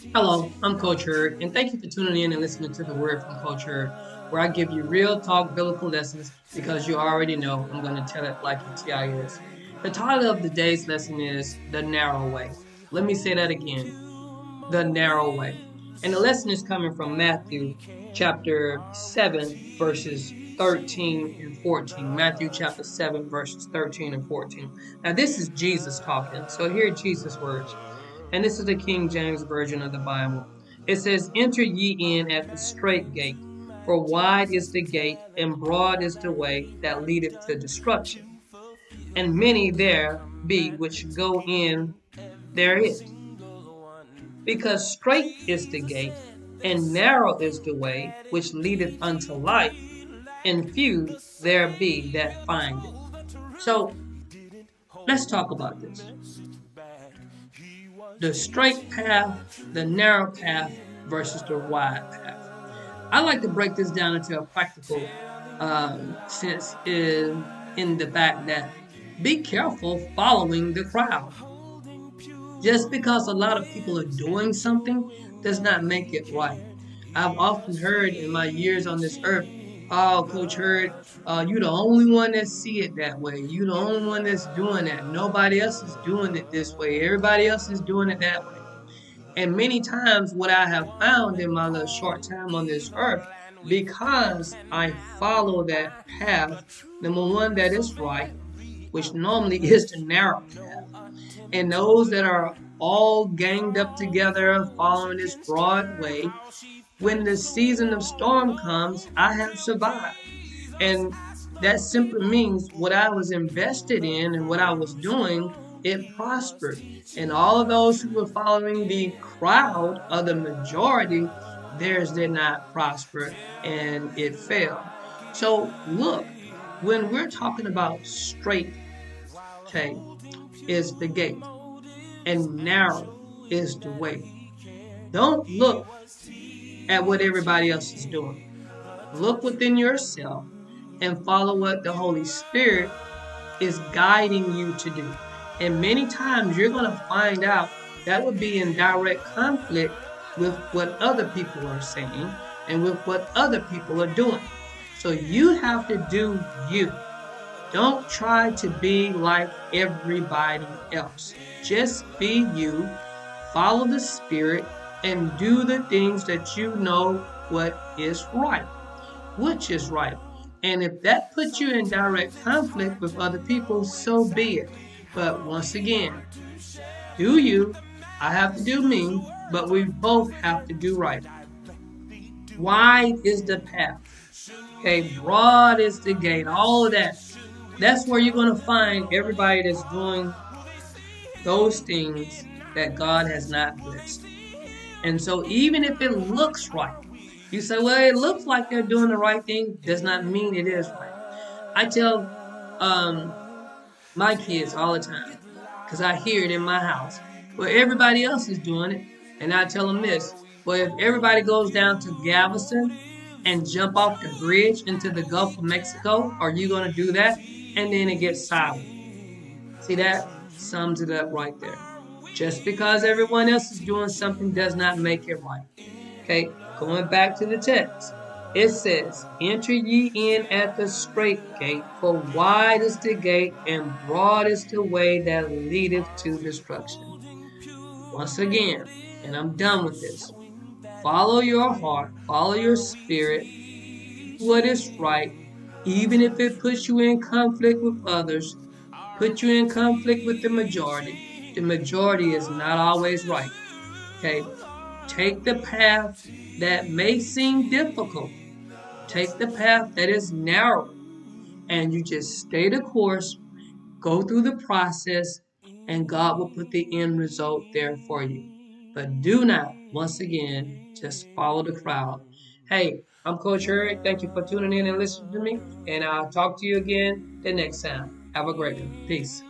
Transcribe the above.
Hello, I'm Coach Hurd, and thank you for tuning in and listening to the Word from Coach Hurd, where I give you real talk biblical lessons because you already know I'm going to tell it like it is. The title of the day's lesson is The Narrow Way. Let me say that again, The Narrow Way. And the lesson is coming from Matthew chapter 7, verses 13 and 14. Matthew chapter 7, verses 13 and 14. Now, this is Jesus talking, so hear Jesus' words. And this is the King James Version of the Bible. It says, Enter ye in at the strait gate, for wide is the gate, and broad is the way that leadeth to destruction, and many there be which go in therein. Because strait is the gate, and narrow is the way which leadeth unto life, and few there be that find it. So let's talk about this. The straight path, the narrow path versus the wide path. I like to break this down into a practical sense in the fact that be careful following the crowd. Just because a lot of people are doing something does not make it right. I've often heard in my years on this earth, oh, Coach Hurd, you the only one that see it that way. You the only one that's doing that. Nobody else is doing it this way. Everybody else is doing it that way. And many times, what I have found in my little short time on this earth, because I follow that path, number one, that is right, which normally is the narrow path, and those that are all ganged up together following this broad way, when the season of storm comes, I have survived. And that simply means what I was invested in and what I was doing, it prospered. And all of those who were following the crowd or the majority, theirs did not prosper and it failed. So look, when we're talking about straight, okay, is the gate and narrow is the way. Don't look at what everybody else is doing. Look within yourself and follow what the Holy Spirit is guiding you to do. And many times you're going to find out that would be in direct conflict with what other people are saying and with what other people are doing. So you have to do you. Don't try to be like everybody else. Just be you, follow the Spirit, and do the things that you know what is right, which is right. And if that puts you in direct conflict with other people, so be it. But once again, do you, I have to do me, but we both have to do right. Wide is the path. Okay, broad is the gate, all of that. That's where you're going to find everybody that's doing those things that God has not blessed. And so even if it looks right, you say, well, it looks like they're doing the right thing, does not mean it is right. I tell um, my kids all the time, because I hear it in my house, well, everybody else is doing it. And I tell them this, well, if everybody goes down to Galveston and jump off the bridge into the Gulf of Mexico, are you going to do that? And then it gets silent. See, that sums it up right there. Just because everyone else is doing something does not make it right. Okay, going back to the text. It says, Enter ye in at the strait gate, for wide is the gate, and broad is the way that leadeth to destruction. Once again, and I'm done with this. Follow your heart, follow your spirit, what is right, even if it puts you in conflict with others, put you in conflict with the majority. The majority is not always right. Okay, take the path that may seem difficult. Take the path that is narrow, and you just stay the course, go through the process, and God will put the end result there for you. But do not, once again, just follow the crowd. Hey, I'm Coach Hurd. Thank you for tuning in and listening to me, and I'll talk to you again the next time. Have a great one. Peace.